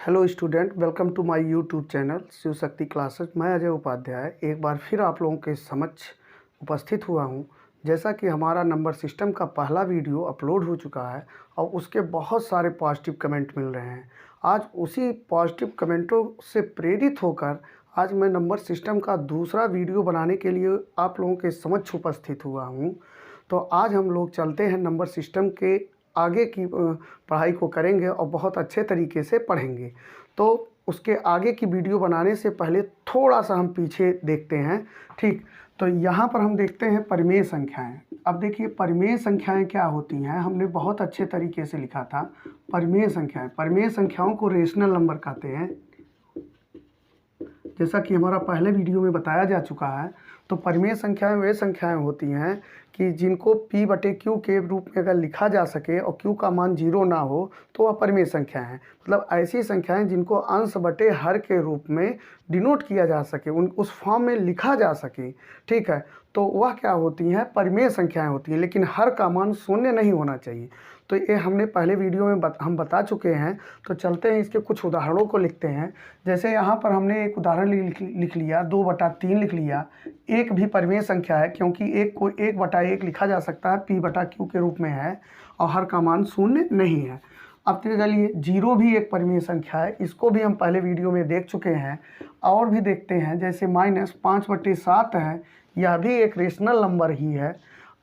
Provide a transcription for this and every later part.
Hello student, welcome to my YouTube channel Shiv Shakti classes. मैं अजय उपाध्याय एक बार फिर आप लोगों के समक्ष उपस्थित हुआ हूं। जैसा कि हमारा नंबर सिस्टम का पहला वीडियो अपलोड हो चुका है और उसके बहुत सारे पॉजिटिव कमेंट मिल रहे हैं। आज उसी पॉजिटिव कमेंटों से प्रेरित होकर आज मैं नंबर सिस्टम का दूसरा वीडियो बनाने के लिए आप लोगों के समक्ष उपस्थित हुआ हूँ। तो आज हम लोग चलते हैं नंबर सिस्टम के आगे की पढ़ाई को करेंगे और बहुत अच्छे तरीके से पढ़ेंगे। तो उसके आगे की वीडियो बनाने से पहले थोड़ा सा हम पीछे देखते हैं। ठीक, तो यहाँ पर हम देखते हैं परिमेय संख्याएं। अब देखिए परिमेय संख्याएं क्या होती हैं, हमने बहुत अच्छे तरीके से लिखा था। परिमेय संख्याओं को रेशनल नंबर कहते हैं, जैसा कि हमारा पहले वीडियो में बताया जा चुका है। तो परिमेय संख्याएं वे संख्याएं होती हैं कि जिनको p बटे q के रूप में अगर लिखा जा सके और q का मान 0 ना हो तो वह परिमेय संख्या है। मतलब ऐसी संख्याएं जिनको अंश बटे हर के रूप में डिनोट किया जा सके, उस फॉर्म में लिखा जा सके। ठीक है, तो वह क्या होती हैं, परिमेय संख्याएं होती हैं। लेकिन हर का मान शून्य नहीं होना चाहिए। तो ये हमने पहले वीडियो में हम बता चुके हैं। तो चलते हैं इसके कुछ उदाहरणों को लिखते हैं। जैसे यहाँ पर हमने एक उदाहरण लिख लिया, 2/3 लिख लिया। एक भी परिमेय संख्या है क्योंकि एक को 1/1 लिखा जा सकता है, p बटा q के रूप में है और हर का मान शून्य नहीं है। अब चलिए 0 भी एक परिमेय संख्या है, इसको भी हम पहले वीडियो में देख चुके हैं। और भी देखते हैं, जैसे -5/7 है, यह भी एक रेशनल नंबर ही है।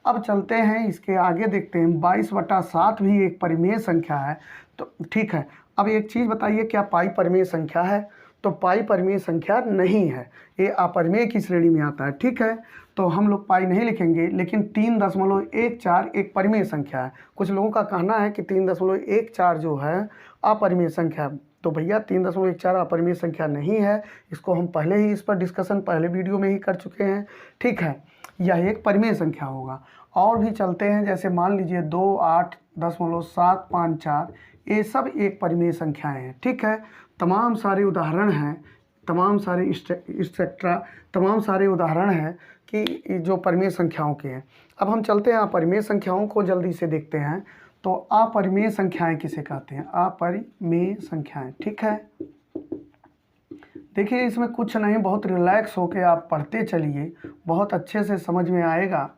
अब चलते हैं इसके आगे देखते हैं, 22/7 भी एक परिमेय संख्या है। तो ठीक है, अब एक चीज़ बताइए, क्या पाई परिमेय संख्या है? तो पाई परिमेय संख्या नहीं है, ये अपरिमेय की श्रेणी में आता है। ठीक है, तो हम लोग पाई नहीं लिखेंगे। लेकिन 3.14 एक परिमेय संख्या है। कुछ लोगों का कहना है कि 3.14 जो है अपरिमेय संख्या है। तो भैया 3.14 अपरिमेय संख्या नहीं है, इसको हम पहले ही इस पर डिस्कशन पहले वीडियो में ही कर चुके हैं। ठीक है, यह एक परिमेय संख्या होगा। और भी चलते हैं, जैसे मान लीजिए 2, 8, 10.754, ये सब एक परिमेय संख्याएं हैं। ठीक है, तमाम सारे उदाहरण हैं, तमाम सारे उदाहरण हैं कि जो परिमेय संख्याओं के हैं। अब हम चलते हैं अपरिमेय संख्याओं को जल्दी से देखते हैं। तो अपरिमेय संख्याएं किसे कहते हैं? अपरिमेय संख्याएं। ठीक है, देखिए इसमें कुछ नहीं, बहुत रिलैक्स होके आप पढ़ते चलिए, बहुत अच्छे से समझ में आएगा।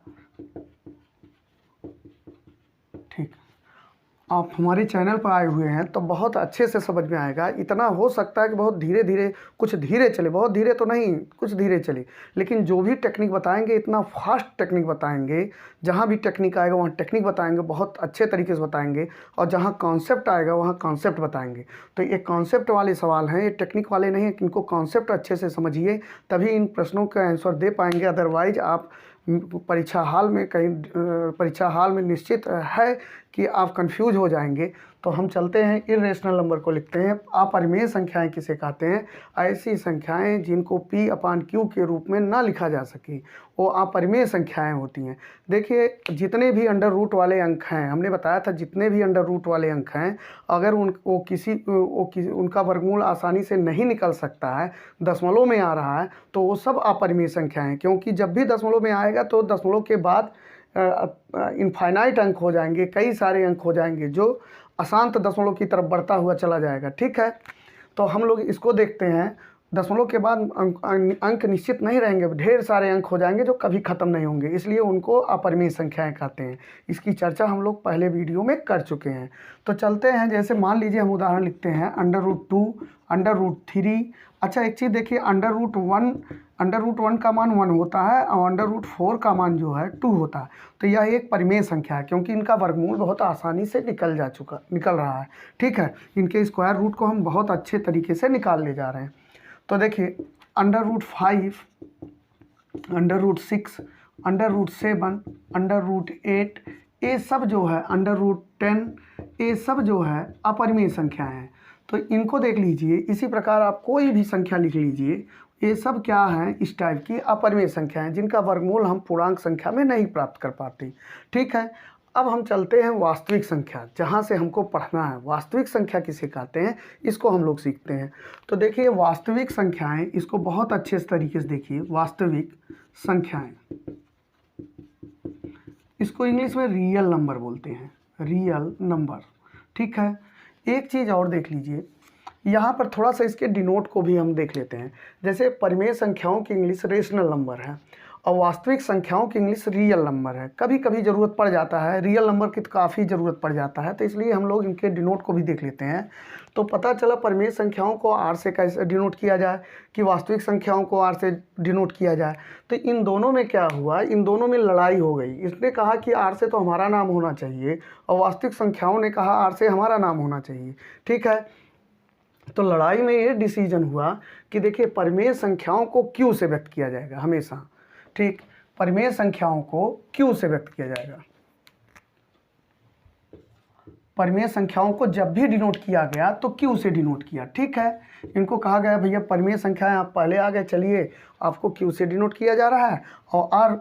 ठीक, आप हमारे चैनल पर आए हुए हैं तो बहुत अच्छे से समझ में आएगा। इतना हो सकता है कि बहुत धीरे धीरे, कुछ धीरे चले, बहुत धीरे तो नहीं, कुछ धीरे चले, लेकिन जो भी टेक्निक बताएंगे इतना फास्ट टेक्निक बताएंगे। जहाँ भी टेक्निक आएगा वहाँ टेक्निक बताएंगे, बहुत अच्छे तरीके से बताएंगे। और जहाँ कॉन्सेप्ट आएगा वहाँ कॉन्सेप्ट बताएंगे। तो ये कॉन्सेप्ट वाले सवाल हैं, ये टेक्निक वाले नहीं है। इनको कॉन्सेप्ट अच्छे से समझिए, तभी इन प्रश्नों का आंसर दे पाएंगे। अदरवाइज आप परीक्षा हाल में निश्चित है कि आप कंफ्यूज हो जाएंगे। तो हम चलते हैं, इर्रेशनल नंबर को लिखते हैं। अपरिमेय संख्याएं किसे कहते हैं? ऐसी संख्याएं जिनको p/q के रूप में ना लिखा जा सके, वो अपरिमेय संख्याएं होती हैं। देखिए जितने भी अंडर रूट वाले अंक हैं, हमने बताया था जितने भी अंडर रूट वाले अंक हैं, अगर उनका वर्गमूल आसानी से नहीं निकल सकता है, दशमलव में आ रहा है, तो वो सब अपरिमेय संख्याएं हैं। क्योंकि जब भी दशमलव में आएगा तो दशमलव के बाद इनफाइनाइट अंक हो जाएंगे, कई सारे अंक हो जाएंगे, जो अशांत दशमलव की तरफ बढ़ता हुआ चला जाएगा। ठीक है, तो हम लोग इसको देखते हैं। दशमलव के बाद अंक निश्चित नहीं रहेंगे, ढेर सारे अंक हो जाएंगे जो कभी ख़त्म नहीं होंगे, इसलिए उनको अपरिमेय संख्याएं कहते हैं। इसकी चर्चा हम लोग पहले वीडियो में कर चुके हैं। तो चलते हैं, जैसे मान लीजिए हम उदाहरण लिखते हैं, √2, √3। अच्छा एक चीज़ देखिए, √1 का मान 1 होता है और √4 का मान जो है 2 होता है। तो यह एक परिमेय संख्या है क्योंकि इनका वर्गमूल बहुत आसानी से निकल रहा है। ठीक है, इनके स्क्वायर रूट को हम बहुत अच्छे तरीके से निकाल ले जा रहे हैं। तो देखिए √5, √6, √7, √8, ये सब जो है, √10, ये सब जो है अपरिमेय संख्याएं हैं। तो इनको देख लीजिए, इसी प्रकार आप कोई भी संख्या लिख लीजिए, ये सब क्या है, इस टाइप की अपरिमेय संख्या हैं जिनका वर्गमूल हम पूर्णांक संख्या में नहीं प्राप्त कर पाते। ठीक है, अब हम चलते हैं वास्तविक संख्या, जहाँ से हमको पढ़ना है। वास्तविक संख्या किसे कहते हैं, इसको हम लोग सीखते हैं। तो देखिए वास्तविक संख्याएं, इसको बहुत अच्छे तरीके से देखिए। वास्तविक संख्याएं, इसको इंग्लिश में रियल नंबर बोलते हैं, रियल नंबर। ठीक है, एक चीज़ और देख लीजिए, यहाँ पर थोड़ा सा इसके डिनोट को भी हम देख लेते हैं। जैसे परिमेय संख्याओं की इंग्लिश रेशनल नंबर है और वास्तविक संख्याओं की इंग्लिश रियल नंबर है। कभी कभी ज़रूरत पड़ जाता है, रियल नंबर की तो काफ़ी ज़रूरत पड़ जाता है, तो इसलिए हम लोग इनके डिनोट को भी देख लेते हैं। तो पता चला परिमेय संख्याओं को आर से कैसे डिनोट किया जाए कि वास्तविक संख्याओं को आर से डिनोट किया जाए। तो इन दोनों में क्या हुआ, इन दोनों में लड़ाई हो गई। इसने कहा कि आर से तो हमारा नाम होना चाहिए और वास्तविक संख्याओं ने कहा आर से हमारा नाम होना चाहिए। ठीक है, तो लड़ाई में ये डिसीजन हुआ कि देखिए परिमेय संख्याओं को क्यू से व्यक्त किया जाएगा हमेशा। ठीक, परिमेय संख्याओं को क्यू से व्यक्त किया जाएगा। परिमेय संख्याओं को जब भी डिनोट किया गया तो क्यू से डिनोट किया। ठीक है, इनको कहा गया भैया परिमेय संख्याएं आप पहले आ गए, चलिए आपको क्यू से डिनोट किया जा रहा है और आर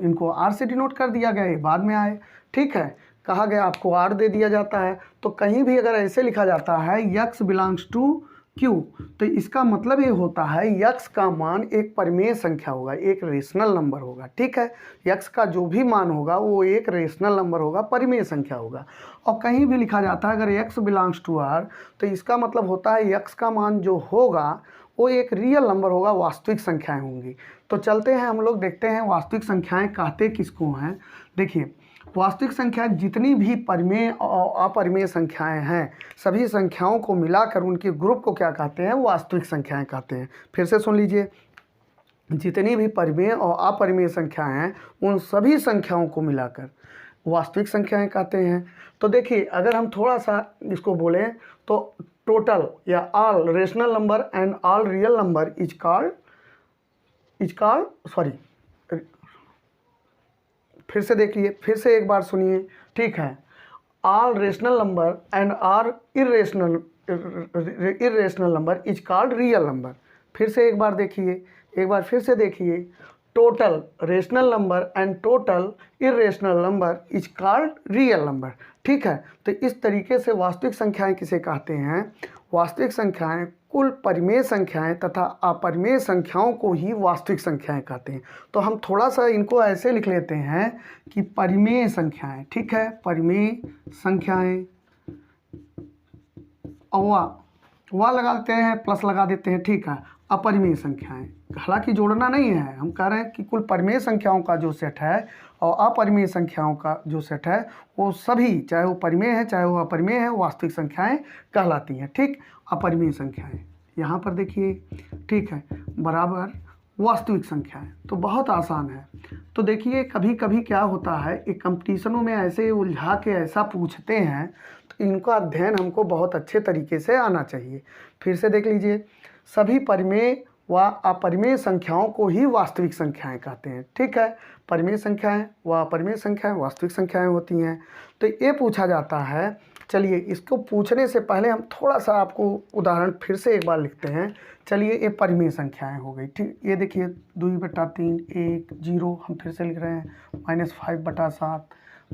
इनको आर से डिनोट कर दिया गया, बाद में आए। ठीक है, कहा गया आपको आर दे दिया जाता है। तो कहीं भी अगर ऐसे लिखा जाता है यक्स बिलोंग्स टू क्यू, तो इसका मतलब ये होता है यक्स का मान एक परिमेय संख्या होगा, एक रेशनल नंबर होगा। ठीक है, यक्स का जो भी मान होगा वो एक रेशनल नंबर होगा, परिमेय संख्या होगा। और कहीं भी लिखा जाता है अगर यक्स बिलोंग्स टू आर, तो इसका मतलब होता है यक्स का मान जो होगा वो एक रियल नंबर होगा, वास्तविक संख्याएं होंगी। तो चलते हैं हम लोग देखते हैं वास्तविक संख्याएं कहते किसको हैं। देखिए, वास्तविक संख्याएं जितनी भी परिमेय और अपरिमेय संख्याएं हैं, सभी संख्याओं को मिलाकर उनके ग्रुप को क्या कहते हैं, वास्तविक संख्याएं कहते हैं। फिर से सुन लीजिए, जितनी भी परिमेय और अपरिमेय संख्याएं हैं उन सभी संख्याओं को मिलाकर वास्तविक संख्याएं कहते हैं। तो देखिए, अगर हम थोड़ा सा इसको बोलें तो टोटल या all rational number and all real number is called फिर से देखिए, फिर से एक बार सुनिए। ठीक है, all rational number and are irrational number is called real number. फिर से एक बार देखिए, एक बार फिर से देखिए, total rational number and total irrational number is called real number. ठीक है, तो इस तरीके से वास्तविक संख्याएं किसे कहते हैं, वास्तविक संख्याएं कुल परिमेय संख्याएं तथा अपरिमेय संख्याओं को ही वास्तविक संख्याएं कहते हैं। तो हम थोड़ा सा इनको ऐसे लिख लेते हैं कि परिमेय संख्याएं, ठीक है, परिमेय संख्याएं और वाह लगा देते हैं, प्लस लगा देते हैं। ठीक है, अपरिमेय संख्याएं, हालांकि जोड़ना नहीं है, हम कह रहे हैं कि कुल परिमेय संख्याओं का जो सेट है और अपरिमेय संख्याओं का जो सेट है वो सभी, चाहे वो परिमेय है चाहे वो अपरिमेय है, वास्तविक संख्याएं कहलाती हैं। ठीक, अपरिमेय संख्याएं यहाँ पर देखिए, ठीक है, बराबर वास्तविक संख्याएं। तो बहुत आसान है। तो देखिए, कभी कभी क्या होता है, एक कंपटीशनों में ऐसे उलझा के ऐसा पूछते हैं, तो इनका अध्ययन हमको बहुत अच्छे तरीके से आना चाहिए। फिर से देख लीजिए, सभी परिमेय व अपरिमेय संख्याओं को ही वास्तविक संख्याएं कहते हैं। ठीक है, परिमेय संख्याएं व अपरिमेय संख्याएं वास्तविक संख्याएं होती हैं। तो ये पूछा जाता है। चलिए, इसको पूछने से पहले हम थोड़ा सा आपको उदाहरण फिर से एक बार लिखते हैं। चलिए, ये परिमेय संख्याएं हो गई। ठीक, ये देखिए 2/3 1 0, हम फिर से लिख रहे हैं -5/7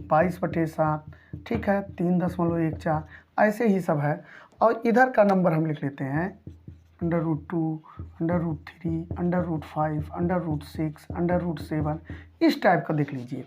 22/7। ठीक है, 3.14, ऐसे ही सब है। और इधर का नंबर हम लिख लेते हैं √2, √3, √5, √6, √7, इस टाइप का देख लीजिए।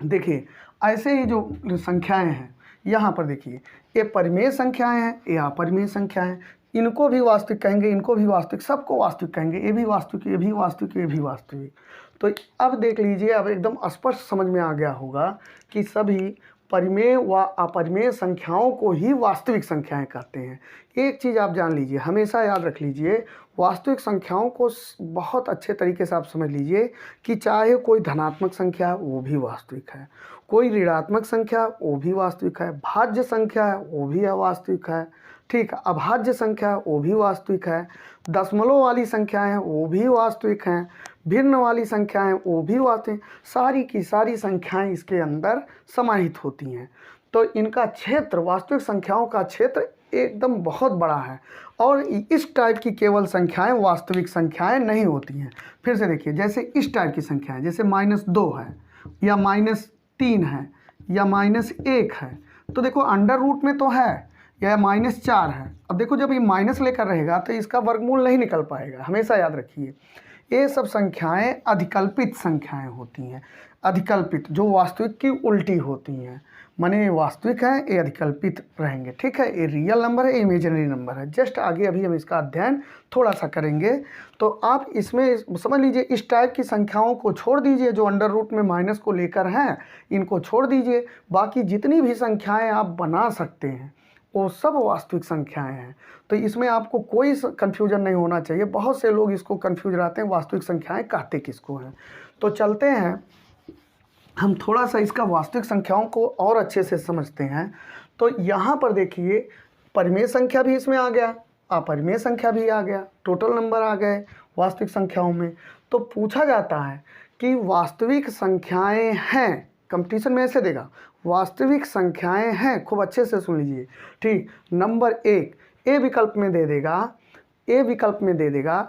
देखिए, ऐसे ही जो संख्याएं हैं यहाँ पर देखिए, ये परिमेय संख्याएं हैं, ये अपरिमेय संख्याएं, इनको भी वास्तविक कहेंगे, इनको भी वास्तविक, सबको वास्तविक कहेंगे, ये भी वास्तविक, ये भी वास्तविक, ये भी वास्तविक। तो अब देख लीजिए, अब एकदम स्पष्ट समझ में आ गया होगा कि सभी परिमेय व अपरिमेय संख्याओं को ही वास्तविक संख्याएं कहते हैं। एक चीज़ आप जान लीजिए, हमेशा याद रख लीजिए, वास्तविक संख्याओं को बहुत अच्छे तरीके से आप समझ लीजिए कि चाहे कोई धनात्मक संख्या वो भी वास्तविक है, कोई ऋणात्मक संख्या वो भी वास्तविक है, भाज्य संख्या है वो भी वास्तविक है। ठीक, अभाज्य संख्या वो भी वास्तविक है, दशमलव वाली संख्याएं हैं वो भी वास्तविक हैं, भिन्न वाली संख्याएं वो भी वास्तविक, सारी की सारी संख्याएं इसके अंदर समाहित होती हैं। तो इनका क्षेत्र, वास्तविक संख्याओं का क्षेत्र एकदम बहुत बड़ा है और इस टाइप की केवल संख्याएं वास्तविक संख्याएं नहीं होती हैं। फिर से देखिए, जैसे इस टाइप की संख्याएं, जैसे -2 है या -3 है या -1 है, तो देखो अंडर रूट में तो है, या -4 है। अब देखो, जब ये माइनस लेकर रहेगा तो इसका वर्गमूल नहीं निकल पाएगा, हमेशा याद रखिए। ये सब संख्याएं अधिकल्पित संख्याएं होती हैं। अधिकल्पित जो वास्तविक की उल्टी होती हैं, माने ये वास्तविक है, ये अधिकल्पित रहेंगे। ठीक है, ये रियल नंबर है, ये इमेजिनरी नंबर है। जस्ट आगे अभी हम इसका अध्ययन थोड़ा सा करेंगे। तो आप इसमें समझ लीजिए, इस टाइप की संख्याओं को छोड़ दीजिए, जो अंडर रूट में माइनस को लेकर हैं इनको छोड़ दीजिए। बाकी जितनी भी संख्याएं आप बना सकते हैं वो सब वास्तविक संख्याएं हैं। तो इसमें आपको कोई कन्फ्यूजन नहीं होना चाहिए। बहुत से लोग इसको कन्फ्यूज रहते हैं, वास्तविक संख्याएं कहते किसको हैं। तो चलते हैं, हम थोड़ा सा इसका वास्तविक संख्याओं को और अच्छे से समझते हैं। तो यहाँ पर देखिए, परिमेय संख्या भी इसमें आ गया, अपरिमेय संख्या भी आ गया, टोटल नंबर आ गए वास्तविक संख्याओं में। तो पूछा जाता है कि वास्तविक संख्याएं हैं, कंपटीशन में ऐसे देगा, वास्तविक संख्याएं हैं, खूब अच्छे से सुन लीजिए। ठीक, नंबर 1 ए विकल्प में दे देगा, ए विकल्प में दे देगा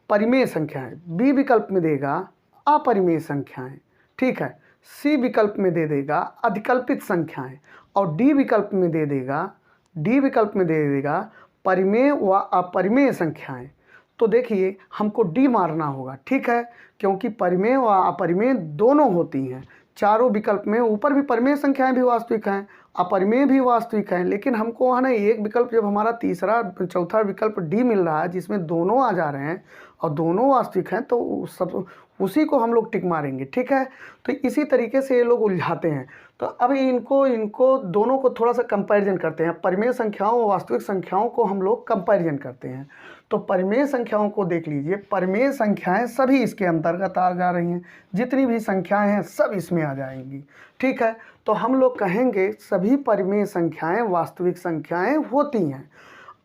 परिमेय संख्याएं, बी विकल्प में देगा अपरिमेय संख्याएं। ठीक है, सी विकल्प में दे देगा अधिकल्पित संख्याएं, और डी विकल्प में दे देगा, डी विकल्प में दे देगा परिमेय व अपरिमेय संख्याएं। तो देखिए, हमको डी मारना होगा। ठीक है, क्योंकि परिमेय व अपरिमेय दोनों होती हैं। चारों विकल्प में ऊपर भी परिमेय संख्याएं भी वास्तविक हैं, अपरिमेय भी वास्तविक हैं, लेकिन हमको है ना एक विकल्प, जब हमारा तीसरा चौथा विकल्प डी मिल रहा है जिसमें दोनों आ जा रहे हैं और दोनों वास्तविक हैं, तो सब उसी को हम लोग टिक मारेंगे। ठीक है, तो इसी तरीके से ये लोग उलझाते हैं। तो अब इनको दोनों को थोड़ा सा कंपैरिजन करते हैं। परिमेय संख्याओं और वास्तविक संख्याओं को हम लोग कंपैरिजन करते हैं। तो परिमेय संख्याओं को देख लीजिए, परिमेय संख्याएं सभी इसके अंतर्गत आ जा रही हैं, जितनी भी संख्याएं हैं सब इसमें आ जाएंगी। ठीक है, तो हम लोग कहेंगे सभी परिमेय संख्याएं वास्तविक संख्याएं होती हैं।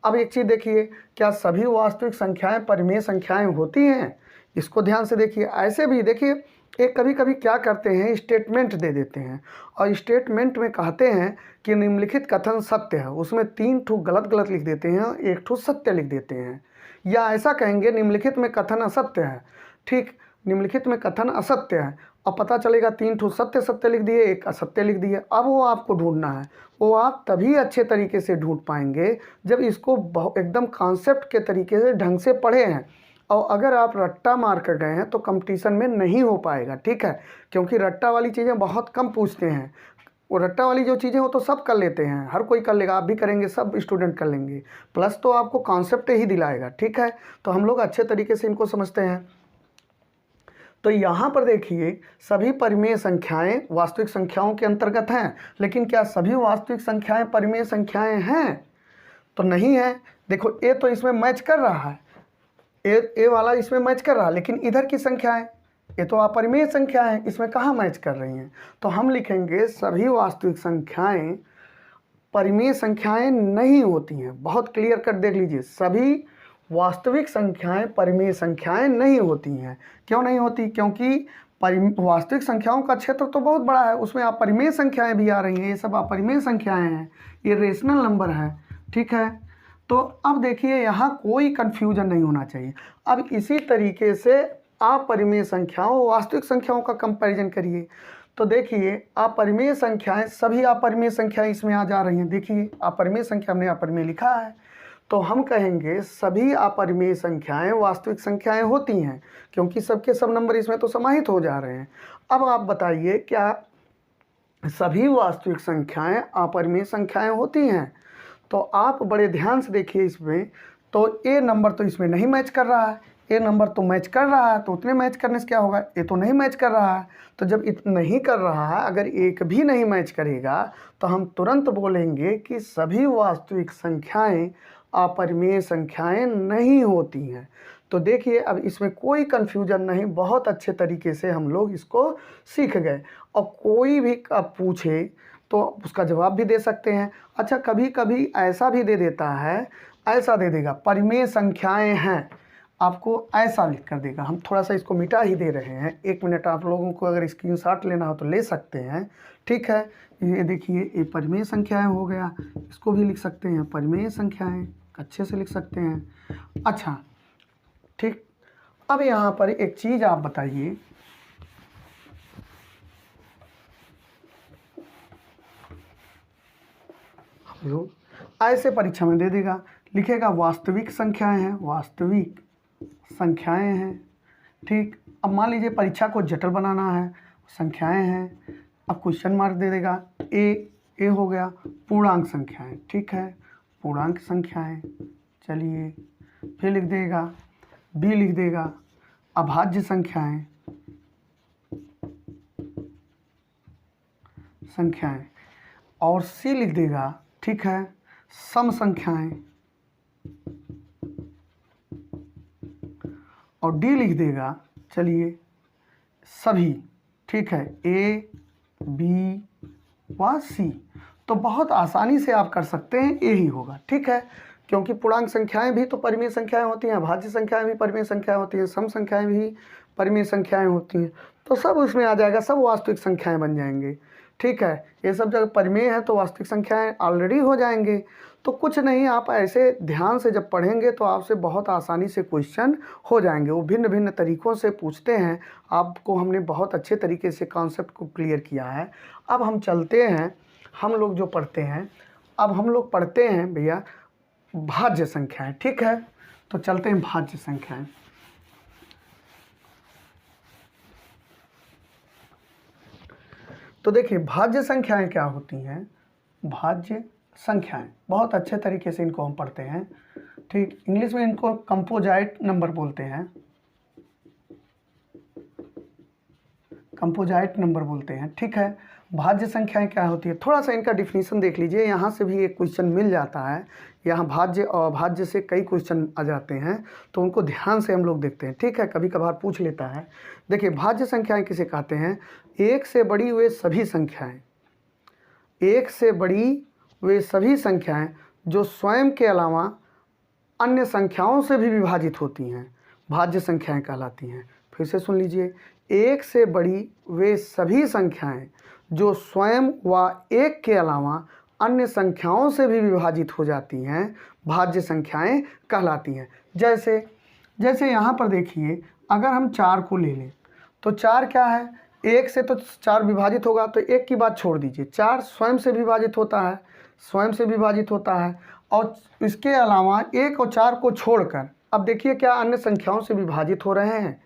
अब एक चीज़ देखिए, क्या सभी वास्तविक संख्याएं परिमेय संख्याएं होती हैं? इसको ध्यान से देखिए। ऐसे भी देखिए, एक कभी कभी क्या करते हैं, स्टेटमेंट दे देते हैं और स्टेटमेंट में कहते हैं कि निम्नलिखित कथन सत्य है, उसमें 3 ठो गलत लिख देते हैं, 1 ठो सत्य लिख देते हैं। या ऐसा कहेंगे निम्नलिखित में कथन असत्य है। ठीक, निम्नलिखित में कथन असत्य है, अब पता चलेगा 3 ठो सत्य लिख दिए, 1 असत्य लिख दिए। अब वो आपको ढूंढना है, वो आप तभी अच्छे तरीके से ढूंढ पाएंगे जब इसको एकदम कॉन्सेप्ट के तरीके से ढंग से पढ़े हैं। और अगर आप रट्टा मार कर गए हैं तो कंपटीशन में नहीं हो पाएगा। ठीक है, क्योंकि रट्टा वाली चीज़ें बहुत कम पूछते हैं। वो रट्टा वाली जो चीज़ें वो तो सब कर लेते हैं, हर कोई कर लेगा, आप भी करेंगे, सब स्टूडेंट कर लेंगे, प्लस तो आपको कॉन्सेप्ट ही दिलाएगा। ठीक है, तो हम लोग अच्छे तरीके से इनको समझते हैं। तो यहाँ पर देखिए, सभी परिमेय संख्याएं वास्तविक संख्याओं के अंतर्गत हैं, लेकिन क्या सभी वास्तविक संख्याएं परिमेय संख्याएं हैं? तो नहीं है। देखो, ए तो इसमें मैच कर रहा है, ए वाला इसमें मैच कर रहा है, लेकिन इधर की संख्याएं, ये तो अपरिमेय संख्या है, इसमें कहाँ मैच कर रही हैं? तो हम लिखेंगे सभी वास्तविक संख्याएं परिमेय संख्याएं नहीं होती हैं। बहुत क्लियर कट देख लीजिए, सभी वास्तविक संख्याएं परिमेय संख्याएं नहीं होती हैं। क्यों नहीं होती? क्योंकि वास्तविक संख्याओं का क्षेत्र तो बहुत बड़ा है, उसमें अपरिमेय संख्याएं भी आ रही हैं, ये सब अपरिमेय संख्याएं हैं, ये रेशनल नंबर है। ठीक है, तो अब देखिए, यहाँ कोई कन्फ्यूजन नहीं होना चाहिए। अब इसी तरीके से अपरिमेय संख्याओं वास्तविक संख्याओं का कंपैरिजन करिए। तो देखिए, अपरिमेय संख्याएं, सभी अपरिमेय संख्याएं इसमें आ जा रही हैं। देखिए, अपरिमेय संख्या हमने अपरिमेय लिखा है, तो हम कहेंगे सभी अपरिमेय संख्याएं वास्तविक संख्याएं होती हैं, क्योंकि सबके सब नंबर इसमें तो समाहित हो जा रहे हैं। अब आप बताइए, क्या सभी वास्तविक संख्याएं अपरिमेय संख्याएं होती हैं? तो आप बड़े ध्यान से देखिए इसमें, तो ए नंबर तो इसमें नहीं मैच कर रहा है, ए नंबर तो मैच कर रहा है, तो उतने मैच करने से क्या होगा? ये तो नहीं मैच कर रहा है। तो जब इतना नहीं कर रहा है, अगर एक भी नहीं मैच करेगा, तो हम तुरंत बोलेंगे कि सभी वास्तविक संख्याएं अपरिमेय संख्याएं नहीं होती हैं। तो देखिए, अब इसमें कोई कन्फ्यूजन नहीं, बहुत अच्छे तरीके से हम लोग इसको सीख गए। और कोई भी अब पूछे तो उसका जवाब भी दे सकते हैं। अच्छा, कभी कभी ऐसा भी दे देता है, ऐसा दे देगा परिमेय संख्याएं हैं, आपको ऐसा लिख कर देगा। हम थोड़ा सा इसको मिटा ही दे रहे हैं, 1 मिनट आप लोगों को अगर स्क्रीनशॉट लेना हो तो ले सकते हैं। ठीक है, ये देखिए, ये परिमेय संख्याएं हो गया, इसको भी लिख सकते हैं परिमेय संख्याएं, अच्छे से लिख सकते हैं। अच्छा, ठीक, अब यहाँ पर एक चीज़ आप बताइए, ऐसे परीक्षा में दे देगा, लिखेगा वास्तविक संख्याएं हैं, वास्तविक संख्याएं हैं, ठीक। अब मान लीजिए परीक्षा को जटिल बनाना है, संख्याएं हैं, अब क्वेश्चन मार्क दे देगा। ए हो गया पूर्णांक संख्याएं, ठीक है, पूर्णांक संख्याएं। चलिए फिर लिख देगा, बी लिख देगा अभाज्य संख्याएं, और सी लिख देगा, ठीक है, सम संख्याएं, और डी लिख देगा, चलिए सभी, ठीक है, ए बी व सी। तो बहुत आसानी से आप कर सकते हैं, यही होगा, ठीक है, क्योंकि पूर्णांक संख्याएं भी तो परिमेय संख्याएं होती हैं, अभाज्य संख्याएं भी परिमेय संख्याएं होती हैं, सम संख्याएं भी परिमेय संख्याएं होती हैं, तो सब उसमें आ जाएगा, सब वास्तविक संख्याएं बन जाएंगे, ठीक है। ये सब जब परिमेय है तो वास्तविक संख्याएं ऑलरेडी हो जाएंगे। तो कुछ नहीं, आप ऐसे ध्यान से जब पढ़ेंगे तो आपसे बहुत आसानी से क्वेश्चन हो जाएंगे। वो भिन्न भिन्न तरीक़ों से पूछते हैं, आपको हमने बहुत अच्छे तरीके से कॉन्सेप्ट को क्लियर किया है। अब हम चलते हैं, हम लोग जो पढ़ते हैं, अब हम लोग पढ़ते हैं भैया भाज्य संख्याएं, ठीक है। तो चलते हैं भाज्य संख्याएं। तो देखिए भाज्य संख्याएं क्या होती हैं। भाज्य संख्याएं बहुत अच्छे तरीके से इनको हम पढ़ते हैं, ठीक। इंग्लिश में इनको कंपोजाइट नंबर बोलते हैं, कंपोजाइट नंबर बोलते हैं, ठीक है। भाज्य संख्याएं क्या होती है, थोड़ा सा इनका डिफिनीशन देख लीजिए, यहाँ से भी एक क्वेश्चन मिल जाता है, यहाँ भाज्य और अभाज्य से कई क्वेश्चन आ जाते हैं, तो उनको ध्यान से हम लोग देखते हैं, ठीक है, कभी कभार पूछ लेता है। देखिए भाज्य संख्याएं किसे कहते हैं, एक से बड़ी वे सभी संख्याएं, एक से बड़ी वे सभी संख्याएं जो स्वयं के अलावा अन्य संख्याओं से भी विभाजित होती हैं, भाज्य संख्याएं कहलाती हैं। फिर से सुन लीजिए, एक से बड़ी वे सभी संख्याएं जो स्वयं व एक के अलावा अन्य संख्याओं से भी विभाजित हो जाती हैं, भाज्य संख्याएं कहलाती हैं। जैसे यहाँ पर देखिए, अगर हम 4 को ले लें तो 4 क्या है, एक से तो 4 विभाजित होगा, तो एक की बात छोड़ दीजिए, 4 स्वयं से विभाजित होता है, स्वयं से विभाजित होता है, और इसके अलावा 1 और 4 को छोड़कर अब देखिए क्या अन्य संख्याओं से विभाजित हो रहे हैं।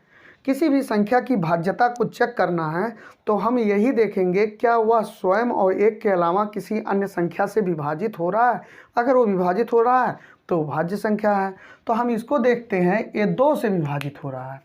किसी भी संख्या की भाज्यता को चेक करना है तो हम यही देखेंगे क्या वह स्वयं और एक के अलावा किसी अन्य संख्या से विभाजित हो रहा है। अगर वो विभाजित हो रहा है तो भाज्य संख्या है। तो हम इसको देखते हैं, ये 2 से विभाजित हो रहा है,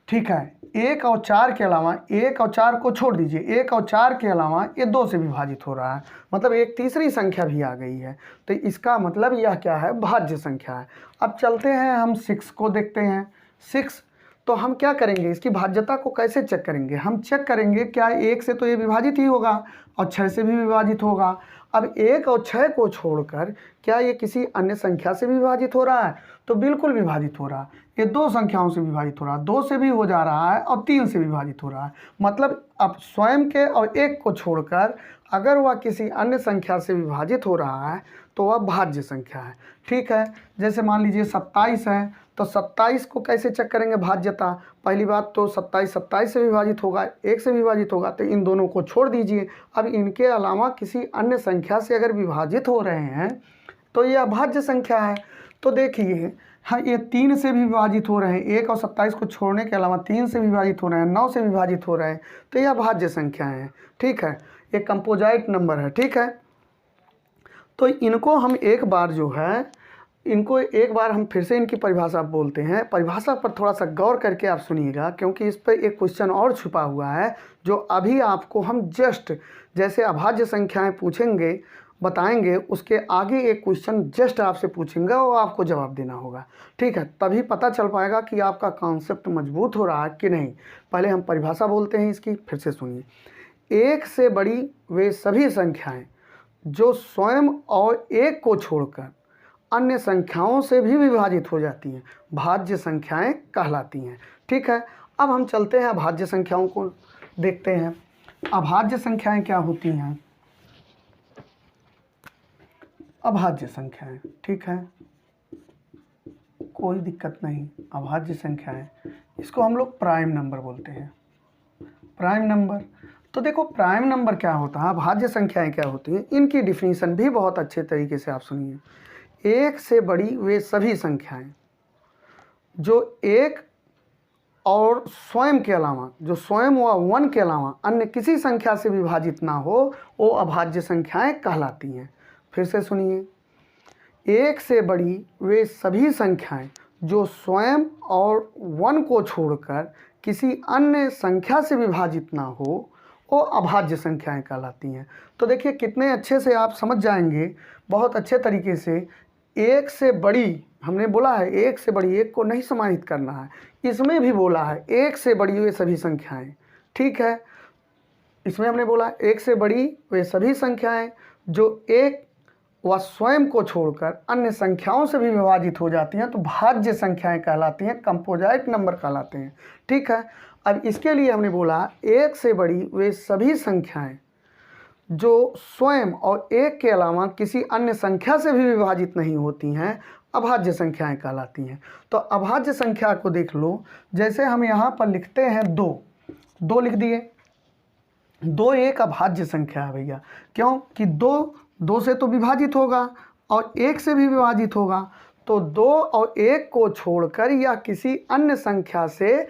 ठीक है, 1 और 4 के अलावा, 1 और 4 को छोड़ दीजिए, 1 और 4 के अलावा ये 2 से विभाजित हो रहा है, मतलब एक तीसरी संख्या भी आ गई है, तो इसका मतलब यह क्या है, भाज्य संख्या है। अब चलते हैं हम 6 को देखते हैं। 6 तो हम क्या करेंगे, इसकी भाज्यता को कैसे चेक करेंगे, हम चेक करेंगे क्या 1 से तो ये विभाजित ही होगा और 6 से भी विभाजित होगा। अब 1 और 6 को छोड़कर क्या ये किसी अन्य संख्या से विभाजित हो रहा है, तो बिल्कुल विभाजित हो रहा है। ये 2 संख्याओं से विभाजित हो रहा है, 2 से भी हो जा रहा है और 3 से विभाजित हो रहा है। मतलब अब स्वयं के और 1 को छोड़कर अगर वह किसी अन्य संख्या से विभाजित हो रहा है तो वह भाज्य संख्या है, ठीक है। जैसे मान लीजिए 27 है, तो 27 को कैसे चेक करेंगे भाज्यता, पहली बात तो 27 से विभाजित होगा, 1 से विभाजित होगा, तो इन दोनों को छोड़ दीजिए। अब इनके अलावा किसी अन्य संख्या से अगर विभाजित हो रहे हैं तो यह भाज्य संख्या है। तो देखिए हाँ, ये 3 से भी विभाजित हो रहे हैं, 1 और 27 को छोड़ने के अलावा 3 से विभाजित हो रहे हैं, 9 से विभाजित हो रहे हैं, तो यह भाज्य संख्या है, ठीक है। ये कंपोजाइट नंबर है, ठीक है। तो इनको हम एक बार जो है, इनको एक बार हम फिर से इनकी परिभाषा बोलते हैं। परिभाषा पर थोड़ा सा गौर करके आप सुनिएगा, क्योंकि इस पर एक क्वेश्चन और छुपा हुआ है जो अभी आपको हम जस्ट जैसे अभाज्य संख्याएं पूछेंगे, बताएंगे, उसके आगे एक क्वेश्चन जस्ट आपसे पूछेंगे और आपको जवाब देना होगा, ठीक है। तभी पता चल पाएगा कि आपका कॉन्सेप्ट मजबूत हो रहा है कि नहीं। पहले हम परिभाषा बोलते हैं इसकी, फिर से सुनिए। 1 से बड़ी वे सभी संख्याएं जो स्वयं और 1 को छोड़कर अन्य संख्याओं से भी विभाजित हो जाती हैं, भाज्य संख्याएं कहलाती हैं, ठीक है। अब हम चलते हैं अभाज्य संख्याओं को देखते हैं। अभाज्य संख्याएं क्या होती हैं, अभाज्य संख्याएं, ठीक है, कोई दिक्कत नहीं। अभाज्य संख्याएं, इसको हम लोग प्राइम नंबर बोलते हैं, प्राइम नंबर। तो देखो प्राइम नंबर क्या होता है, अभाज्य संख्याएं क्या होती हैं, इनकी डिफिनीशन भी बहुत अच्छे तरीके से आप सुनिए। 1 से बड़ी वे सभी संख्याएं जो 1 और स्वयं के अलावा, जो स्वयं व 1 के अलावा अन्य किसी संख्या से विभाजित ना हो, वो अभाज्य संख्याएं कहलाती हैं। फिर से सुनिए, 1 से बड़ी वे सभी संख्याएं जो स्वयं और 1 को छोड़कर किसी अन्य संख्या से विभाजित ना हो, वो अभाज्य संख्याएं कहलाती हैं। तो देखिए कितने अच्छे से आप समझ जाएंगे, बहुत अच्छे तरीके से। 1 से बड़ी हमने बोला है, 1 से बड़ी, 1 को नहीं समाहित करना है। इसमें भी बोला है 1 से बड़ी वे सभी संख्याएं, ठीक है। इसमें हमने बोला 1 से बड़ी वे सभी संख्याएं जो 1 व स्वयं को छोड़कर अन्य संख्याओं से भी विभाजित हो जाती हैं तो भाज्य संख्याएं कहलाती हैं, कंपोजिट नंबर कहलाते हैं, ठीक है। अब इसके लिए हमने बोला 1 से बड़ी वे सभी संख्याएं जो स्वयं और 1 के अलावा किसी अन्य संख्या से भी विभाजित नहीं होती हैं, अभाज्य संख्याएं कहलाती हैं। तो अभाज्य संख्या को देख लो, जैसे हम यहाँ पर लिखते हैं 2 लिख दिए। 2 एक अभाज्य संख्या है भैया, क्यों कि 2 से तो विभाजित होगा और 1 से भी विभाजित होगा। तो 2 और 1 को छोड़कर यह किसी अन्य संख्या से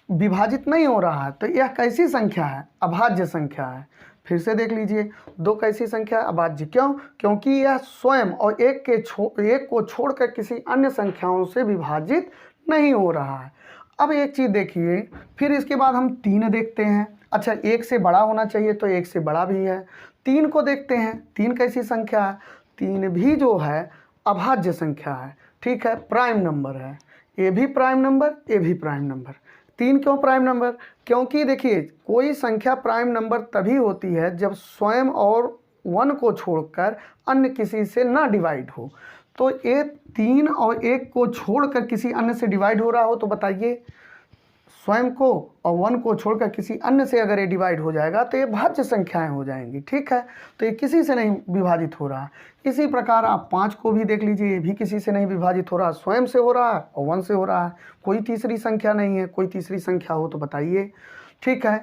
विभाजित नहीं हो रहा है, तो यह कैसी संख्या है? अभाज्य संख्या है। फिर से देख लीजिए, 2 कैसी संख्या? अभाज्य। क्यों? क्योंकि यह स्वयं और 1 को छोड़कर किसी अन्य संख्याओं से विभाजित नहीं हो रहा है। अब एक चीज़ देखिए, फिर इसके बाद हम 3 देखते हैं। अच्छा, 1 से बड़ा होना चाहिए तो 1 से बड़ा भी है। 3 को देखते हैं, 3 कैसी संख्या है? 3 भी जो है अभाज्य संख्या है, ठीक है, प्राइम नंबर है। ये भी प्राइम नंबर, ये भी प्राइम नंबर। 3 क्यों प्राइम नंबर? क्योंकि देखिए कोई संख्या प्राइम नंबर तभी होती है जब स्वयं और 1 को छोड़कर अन्य किसी से ना डिवाइड हो। तो ये 3 और 1 को छोड़कर किसी अन्य से डिवाइड हो रहा हो तो बताइए, स्वयं को और 1 को छोड़कर किसी अन्य से अगर ये डिवाइड हो जाएगा तो ये भाज्य संख्याएं हो जाएंगी, ठीक है। तो ये किसी से नहीं विभाजित हो रहा। इसी प्रकार आप 5 को भी देख लीजिए, ये भी किसी से नहीं विभाजित हो रहा, स्वयं से हो रहा है और 1 से हो रहा है। कोई तीसरी संख्या नहीं है, कोई तीसरी संख्या हो तो बताइए, ठीक है।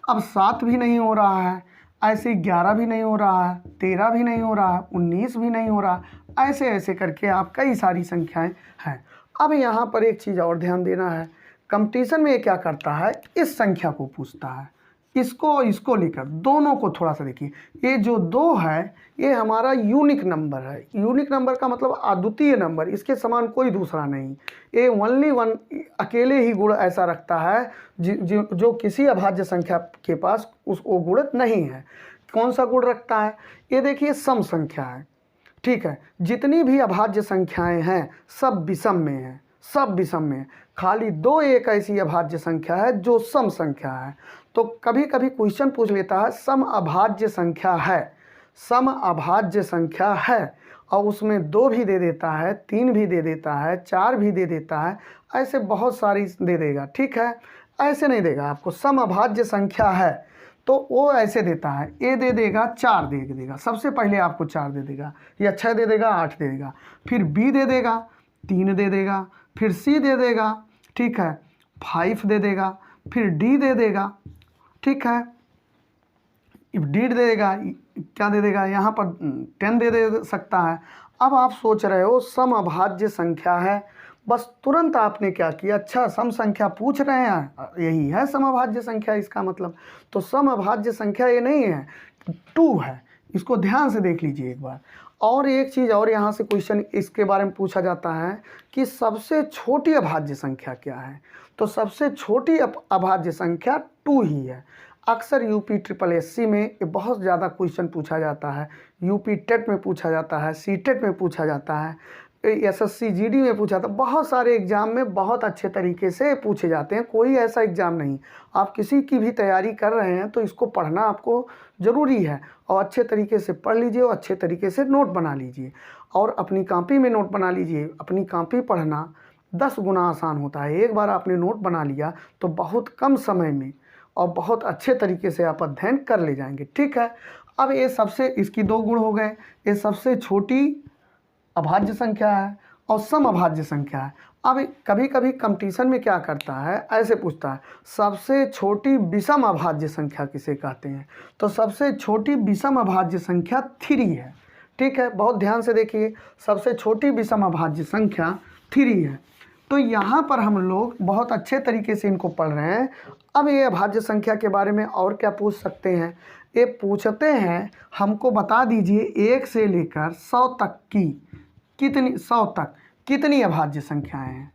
अब 7 भी नहीं हो रहा है, ऐसे 11 भी नहीं हो रहा है, 13 भी नहीं हो रहा है, 19 भी नहीं हो रहा, ऐसे ऐसे करके आप कई सारी संख्याएँ हैं। अब यहाँ पर एक चीज़ और ध्यान देना है, कंपटीशन में ये क्या करता है, इस संख्या को पूछता है, इसको लेकर दोनों को थोड़ा सा देखिए। ये जो 2 है ये हमारा यूनिक नंबर है। यूनिक नंबर का मतलब अद्वितीय नंबर, इसके समान कोई दूसरा नहीं। ये ओनली 1 अकेले ही गुण ऐसा रखता है जो किसी अभाज्य संख्या के पास वो गुण नहीं है। कौन सा गुण रखता है? ये देखिए सम संख्या है, ठीक है। जितनी भी अभाज्य संख्याएँ हैं सब विषम में हैं, सब विषम में। खाली 2 एक ऐसी अभाज्य संख्या है जो सम संख्या है। तो कभी कभी क्वेश्चन पूछ लेता है सम अभाज्य संख्या है, सम अभाज्य संख्या है, और उसमें 2 भी दे देता है, 3 भी दे देता है, 4 भी दे देता है, ऐसे बहुत सारी दे देगा, ठीक है। ऐसे नहीं देगा आपको, सम अभाज्य संख्या है तो वो ऐसे देता है, ए दे देगा, 4 दे देगा, सबसे पहले आपको 4 दे देगा, या 6 दे देगा, 8 दे देगा, फिर बी दे देगा, 3 दे देगा, फिर सी दे देगा, ठीक है, 5 दे देगा, फिर डी दे देगा, ठीक है, डी दे देगा, क्या दे देगा यहाँ पर 10 दे सकता है। अब आप सोच रहे हो सम अभाज्य संख्या है, बस तुरंत आपने क्या किया, अच्छा सम संख्या पूछ रहे हैं, यही है सम अभाज्य संख्या इसका मतलब। तो सम अभाज्य संख्या ये नहीं है, 2 है, इसको ध्यान से देख लीजिए एक बार। और एक चीज़ और यहाँ से क्वेश्चन इसके बारे में पूछा जाता है कि सबसे छोटी अभाज्य संख्या क्या है? तो सबसे छोटी अभाज्य संख्या 2 ही है। अक्सर यूपी SSSC में ये बहुत ज़्यादा क्वेश्चन पूछा जाता है, यूपी टेट में पूछा जाता है, सीटेट में पूछा जाता है, SSC GD में पूछा था, बहुत सारे एग्ज़ाम में बहुत अच्छे तरीके से पूछे जाते हैं। कोई ऐसा एग्ज़ाम नहीं, आप किसी की भी तैयारी कर रहे हैं तो इसको पढ़ना आपको ज़रूरी है, और अच्छे तरीके से पढ़ लीजिए और अच्छे तरीके से नोट बना लीजिए, और अपनी कॉपी में नोट बना लीजिए। अपनी कॉपी पढ़ना 10 गुना आसान होता है। एक बार आपने नोट बना लिया तो बहुत कम समय में और बहुत अच्छे तरीके से आप अध्ययन कर ले जाएंगे, ठीक है। अब ये सबसे, इसकी 2 गुण हो गए, ये सबसे छोटी अभाज्य संख्या है और सम अभाज्य संख्या है। अब कभी कभी कंपटीशन में क्या करता है, ऐसे पूछता है सबसे छोटी विषम अभाज्य संख्या किसे कहते हैं? तो सबसे छोटी विषम अभाज्य संख्या 3 है, ठीक है। बहुत ध्यान से देखिए, सबसे छोटी विषम अभाज्य संख्या 3 है। तो यहाँ पर हम लोग बहुत अच्छे तरीके से इनको पढ़ रहे हैं। अब ये अभाज्य संख्या के बारे में और क्या पूछ सकते हैं, ये पूछते हैं हमको बता दीजिए 1 से लेकर 100 तक की कितनी 100 तक कितनी अभाज्य संख्याएं हैं।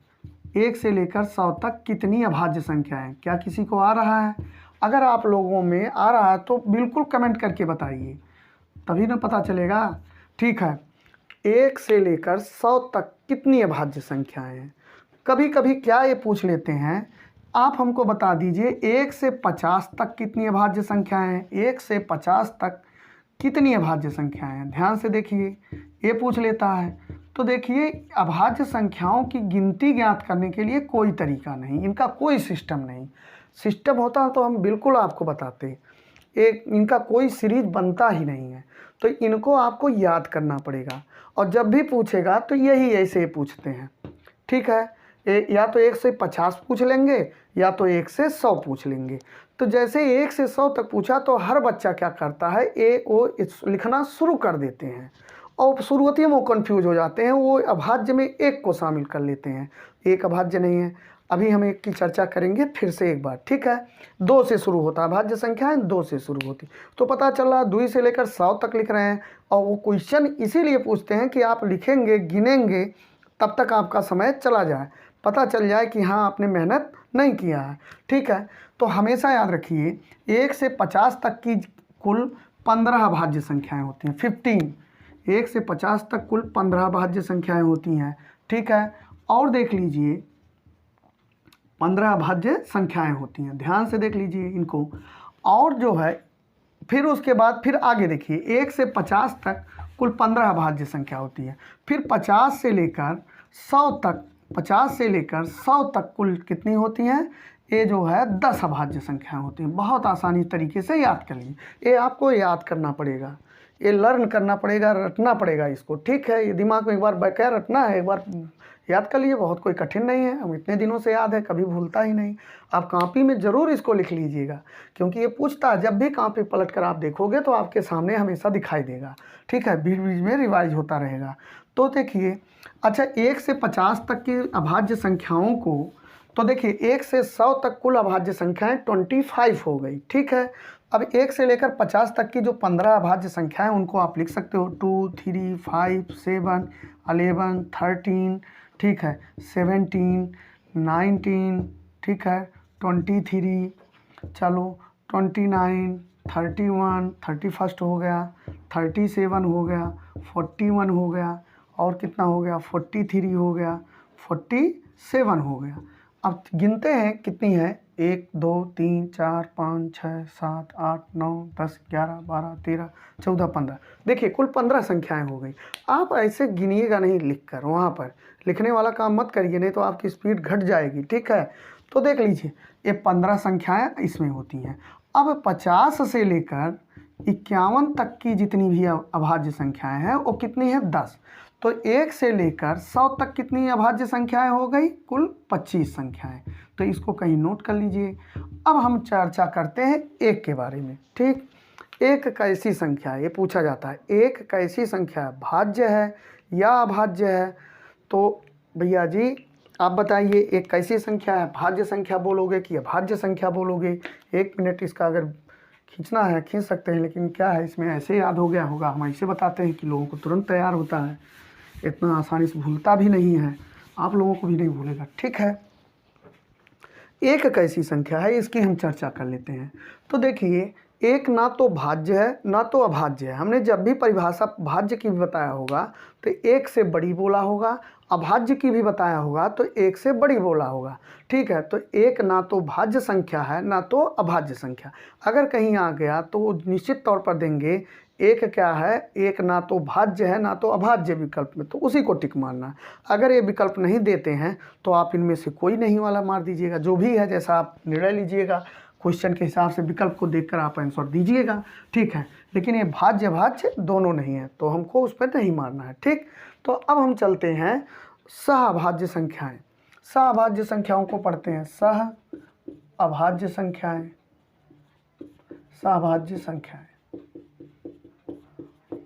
1 से लेकर 100 तक कितनी अभाज्य संख्याएं, क्या किसी को आ रहा है? अगर आप लोगों में आ रहा है तो बिल्कुल कमेंट करके बताइए, तभी ना पता चलेगा। ठीक है, 1 से लेकर 100 तक कितनी अभाज्य संख्याएं हैं। कभी कभी क्या ये पूछ लेते हैं, आप हमको बता दीजिए 1 से 50 तक कितनी अभाज्य संख्याएं हैं। 1 से 50 तक कितनी अभाज्य संख्याएं हैं, ध्यान से देखिए, ये पूछ लेता है। तो देखिए, अभाज्य संख्याओं की गिनती ज्ञात करने के लिए कोई तरीका नहीं, इनका कोई सिस्टम नहीं। सिस्टम होता तो हम बिल्कुल आपको बताते, एक इनका कोई सीरीज बनता ही नहीं है। तो इनको आपको याद करना पड़ेगा, और जब भी पूछेगा तो यही ऐसे पूछते हैं। ठीक है, या तो 1 से 50 पूछ लेंगे या तो 1 से 100 पूछ लेंगे। तो जैसे 1 से 100 तक पूछा तो हर बच्चा क्या करता है, ए ओ लिखना शुरू कर देते हैं, और शुरुआती में वो कन्फ्यूज हो जाते हैं, वो अभाज्य में 1 को शामिल कर लेते हैं। 1 अभाज्य नहीं है, अभी हम 1 की चर्चा करेंगे फिर से एक बार। ठीक है, 2 से शुरू होता है, अभाज्य संख्याएं 2 से शुरू होती। तो पता चल रहा 2 से लेकर 100 तक लिख रहे हैं, और वो क्वेश्चन इसीलिए पूछते हैं कि आप लिखेंगे गिनेंगे तब तक आपका समय चला जाए, पता चल जाए कि हाँ आपने मेहनत नहीं किया है। ठीक है, तो हमेशा याद रखिए 1 से 50 तक की कुल 15 अभाज्य संख्याएं होती हैं, 15। 1 से 50 तक कुल 15 अभाज्य संख्याएं होती हैं। ठीक है, और देख लीजिए 15 अभाज्य संख्याएं होती हैं, ध्यान से देख लीजिए इनको। और जो है फिर उसके बाद फिर आगे देखिए, 1 से 50 तक कुल 15 अभाज्य संख्या होती है। फिर 50 से लेकर 100 तक, 50 से लेकर 100 तक कुल कितनी होती हैं, ये जो है 10 अभाज्य संख्याएं होती हैं। बहुत आसानी तरीके से याद कर लीजिए, ये आपको याद करना पड़ेगा, ये लर्न करना पड़ेगा, रटना पड़ेगा इसको। ठीक है, ये दिमाग में एक बार बैठा रटना है, एक बार याद कर लीजिए, बहुत कोई कठिन नहीं है, हम इतने दिनों से याद है, कभी भूलता ही नहीं। आप कॉपी में ज़रूर इसको लिख लीजिएगा, क्योंकि ये पूछता है, जब भी कॉपी पलट कर आप देखोगे तो आपके सामने हमेशा दिखाई देगा। ठीक है, बीच बीच में रिवाइज होता रहेगा। तो देखिए, अच्छा 1 से 50 तक की अभाज्य संख्याओं को, तो देखिए 1 से 100 तक कुल अभाज्य संख्याएं 25 हो गई। ठीक है, अब 1 से लेकर 50 तक की जो 15 अभाज्य संख्याएं उनको आप लिख सकते हो 2, 3, 5, 7, 11, 13। ठीक है, 17, 19। ठीक है, 23, चलो 29, 31, 31 हो गया, 37 हो गया, 41 हो गया, और कितना हो गया, 43 हो गया, 47 हो गया। अब गिनते हैं कितनी है, 1, 2, 3, 4, 5, 6, 7, 8, 9, 10, 11, 12, 13, 14, 15। देखिए कुल 15 संख्याएं हो गई। आप ऐसे गिनिएगा नहीं लिखकर, वहाँ पर लिखने वाला काम मत करिए, नहीं तो आपकी स्पीड घट जाएगी। ठीक है, तो देख लीजिए ये 15 संख्याएं इसमें होती हैं। अब 50 से लेकर 51 तक की जितनी भी अभाज्य संख्याएं हैं वो कितनी है, 10। तो 1 से लेकर 100 तक कितनी अभाज्य संख्याएं हो गई, कुल 25 संख्याएं। तो इसको कहीं नोट कर लीजिए। अब हम चर्चा करते हैं 1 के बारे में। ठीक, 1 कैसी संख्या है, ये पूछा जाता है, 1 कैसी संख्या है, भाज्य है या अभाज्य है। तो भैया जी आप बताइए 1 कैसी संख्या है, भाज्य संख्या बोलोगे कि अभाज्य संख्या बोलोगे। 1 मिनट इसका अगर खींचना है खींच सकते हैं, लेकिन क्या है इसमें ऐसे याद हो गया होगा, हम ऐसे बताते हैं कि लोगों को तुरंत तैयार होता है, इतना आसानी से भूलता भी नहीं है, आप लोगों को भी नहीं भूलेगा। ठीक है, 1 कैसी संख्या है इसकी हम चर्चा कर लेते हैं। तो देखिए 1 ना तो भाज्य है ना तो अभाज्य है। हमने जब भी परिभाषा भाज्य की भी बताया होगा तो 1 से बड़ी बोला होगा, अभाज्य की भी बताया होगा तो 1 से बड़ी बोला होगा। ठीक है, तो 1 ना तो भाज्य संख्या है ना तो अभाज्य संख्या। अगर कहीं आ गया तो निश्चित तौर पर देंगे 1 क्या है, 1 ना तो भाज्य है ना तो अभाज्य विकल्प में, तो उसी को टिक मारना। अगर ये विकल्प नहीं देते हैं तो आप इनमें से कोई नहीं वाला मार दीजिएगा, जो भी है जैसा आप निर्णय लीजिएगा, क्वेश्चन के हिसाब से विकल्प को देखकर आप आंसर दीजिएगा। ठीक है, लेकिन ये भाज्य भाज्य दोनों नहीं है तो हमको उस पर नहीं मारना है। ठीक, तो अब हम चलते हैं सहअभाज्य संख्याएं। सहअभाज्य संख्याओं को पढ़ते हैं। सहअभाज्य संख्याएं, सहअभाज्य संख्याएं,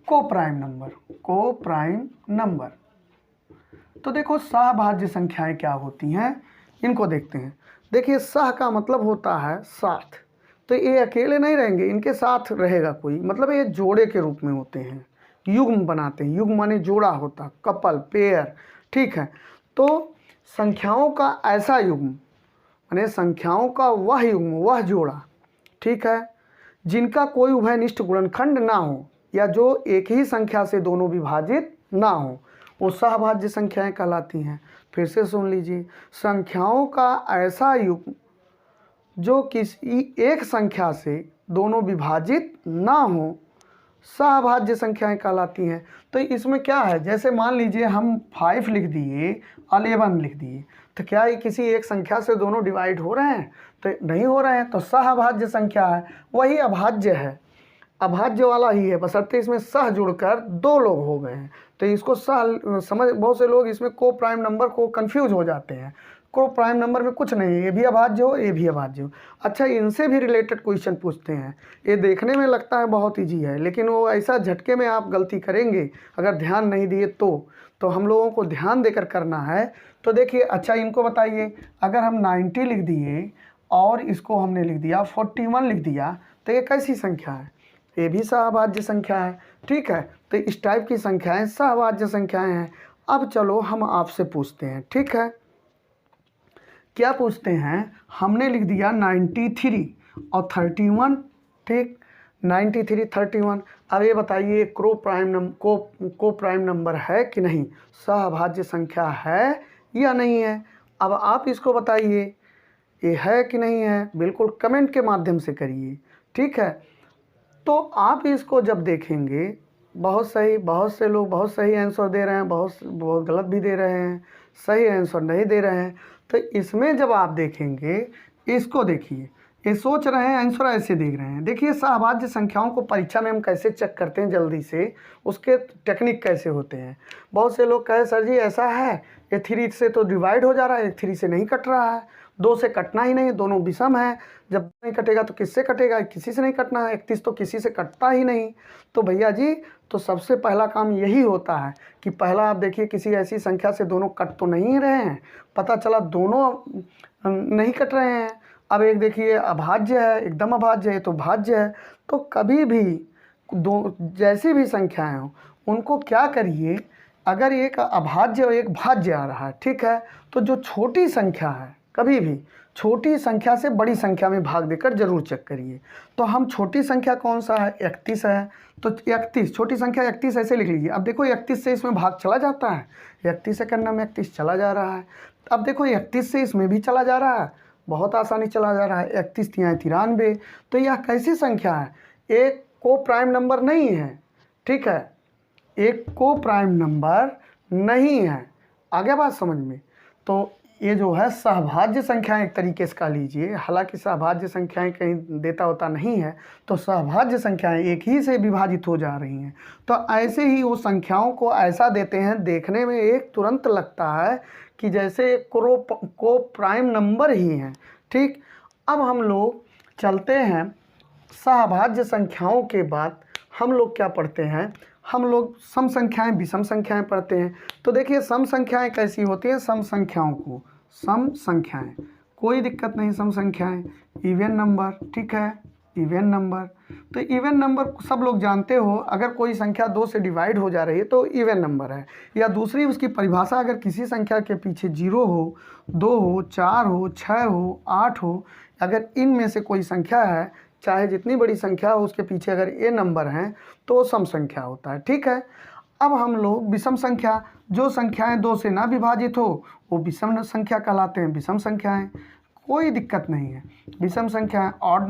को प्राइम नंबर, को प्राइम नंबर। तो देखो सहभाज्य संख्याएं क्या होती हैं, इनको देखते हैं। देखिए सह का मतलब होता है साथ, तो ये अकेले नहीं रहेंगे, इनके साथ रहेगा कोई, मतलब ये जोड़े के रूप में होते हैं, युग्म बनाते हैं। युग्म माने जोड़ा होता, कपल, पेयर, ठीक है। तो संख्याओं का ऐसा युग्म माने संख्याओं का वह युग्म, वह जोड़ा, ठीक है, जिनका कोई उभयनिष्ठ गुणनखंड ना हो या जो एक ही संख्या से दोनों विभाजित ना हो, वो सहभाज्य संख्याएं कहलाती हैं। फिर से सुन लीजिए, संख्याओं का ऐसा युग्म जो किसी एक संख्या से दोनों विभाजित ना हो, सहभाज्य संख्याएं कहलाती हैं। तो इसमें क्या है, जैसे मान लीजिए हम 5 लिख दिए, 11 लिख दिए, तो क्या ये किसी एक संख्या से दोनों डिवाइड हो रहे हैं? तो नहीं हो रहे हैं, तो सहभाज्य संख्या है, वही अभाज्य है, अभाज्य वाला ही है, बशर्ते इसमें सह जुड़कर दो लोग हो गए हैं। तो इसको सह समझ, बहुत से लोग इसमें को प्राइम नंबर को कंफ्यूज हो जाते हैं। को प्राइम नंबर में कुछ नहीं है, ये भी अभाज्य हो, ये भी अभाज्य हो। अच्छा, इनसे भी रिलेटेड क्वेश्चन पूछते हैं, ये देखने में लगता है बहुत ईजी है, लेकिन वो ऐसा झटके में आप गलती करेंगे अगर ध्यान नहीं दिए तो हम लोगों को ध्यान देकर करना है। तो देखिए, अच्छा इनको बताइए, अगर हम 90 लिख दिए और इसको हमने लिख दिया 41 लिख दिया, तो ये कैसी संख्या है? ये भी सहभाज्य संख्या है, ठीक है। तो इस टाइप की संख्याएं सहभाज्य संख्याएं हैं। अब चलो हम आपसे पूछते हैं, ठीक है, क्या पूछते हैं? हमने लिख दिया 93 और 31, ठीक, 93, 31। अब ये बताइए को प्राइम नंबर है कि नहीं, सहभाज्य संख्या है या नहीं है? अब आप इसको बताइए, ये है कि नहीं है, बिल्कुल कमेंट के माध्यम से करिए, ठीक है। तो आप इसको जब देखेंगे, बहुत से लोग बहुत सही आंसर दे रहे हैं, बहुत गलत भी दे रहे हैं, सही आंसर नहीं दे रहे हैं। तो इसमें जब आप देखेंगे, इसको देखिए, ये सोच रहे हैं आंसर ऐसे देख रहे हैं। देखिए सहभाज्य संख्याओं को परीक्षा में हम कैसे चेक करते हैं जल्दी से, उसके टेक्निक कैसे होते हैं। बहुत से लोग कहे सर जी ऐसा है, ये 3 से तो डिवाइड हो जा रहा है, 3 से नहीं कट रहा है, 2 से कटना ही नहीं, दोनों विषम है, जब नहीं कटेगा तो किससे कटेगा? किसी से नहीं कटना है, 31 तो किसी से कटता ही नहीं। तो भैया जी, तो सबसे पहला काम यही होता है कि पहला आप देखिए किसी ऐसी संख्या से दोनों कट तो नहीं रहे हैं, पता चला दोनों नहीं कट रहे हैं। अब एक देखिए अभाज्य है, एकदम अभाज्य है, तो भाज्य है। तो कभी भी दो जैसी भी संख्याएं हों, उनको क्या करिए, अगर एक अभाज्य और एक भाज्य आ रहा है, ठीक है, तो जो छोटी संख्या है, कभी भी छोटी संख्या से बड़ी संख्या में भाग देकर जरूर चेक करिए। तो हम छोटी संख्या कौन सा है? 31 है, तो 31 छोटी संख्या 31 ऐसे लिख लीजिए। अब देखो 31 से इसमें भाग चला जाता है, 31 से करना में 31 चला जा रहा है। अब देखो 31 से इसमें भी चला जा रहा है, बहुत आसानी चला जा रहा है, 31 तियाँ 93। तो यह कैसी संख्या है? एक को प्राइम नंबर नहीं है, ठीक है, एक को प्राइम नंबर नहीं है। आगे बात समझ में? तो ये जो है सहभाज्य संख्याएं एक तरीके से कह लीजिए, हालांकि सहभाज्य संख्याएं कहीं देता होता नहीं है, तो सहभाज्य संख्याएं एक ही से विभाजित हो जा रही हैं। तो ऐसे ही वो संख्याओं को ऐसा देते हैं, देखने में एक तुरंत लगता है कि जैसे को प्राइम नंबर ही हैं, ठीक। अब हम लोग चलते हैं, सहभाज्य संख्याओं के बाद हम लोग क्या पढ़ते हैं? हम लोग सम संख्याएं, विषम संख्याएं पढ़ते हैं। तो देखिए सम संख्याएं कैसी होती हैं? सम संख्याओं को सम संख्याएं, कोई दिक्कत नहीं, सम संख्याएं, इवन नंबर, ठीक है, इवन नंबर। तो इवन नंबर सब लोग जानते हो, अगर कोई संख्या 2 से डिवाइड हो जा रही है तो इवन नंबर है। या दूसरी उसकी परिभाषा, अगर किसी संख्या के पीछे 0 हो, 2 हो, 4 हो, 6 हो, 8 हो, अगर इनमें से कोई संख्या है, चाहे जितनी बड़ी संख्या हो, उसके पीछे अगर ए नंबर हैं तो वो सम संख्या होता है, ठीक है। अब हम लोग विषम संख्या, जो संख्याएं 2 से ना विभाजित हो वो विषम संख्या कहलाते हैं, विषम संख्याएं, कोई दिक्कत नहीं है। विषम संख्याएं, ऑड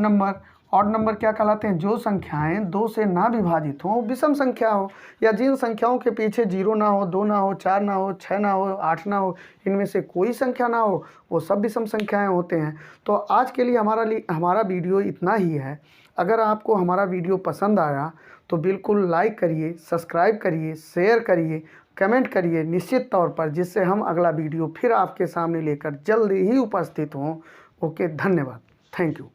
नंबर क्या कहलाते हैं? जो संख्याएं 2 से ना विभाजित हो वो विषम संख्या हो। या जिन संख्याओं के पीछे 0 ना हो, 2 ना हो, 4 ना हो, 6 ना हो, 8 ना हो, इनमें से कोई संख्या ना हो, वो सब विषम संख्याएं होते हैं। तो आज के लिए हमारा वीडियो इतना ही है। अगर आपको हमारा वीडियो पसंद आया तो बिल्कुल लाइक करिए, सब्सक्राइब करिए, शेयर करिए, कमेंट करिए निश्चित तौर पर, जिससे हम अगला वीडियो फिर आपके सामने लेकर जल्दी ही उपस्थित हों। ओके, धन्यवाद, थैंक यू।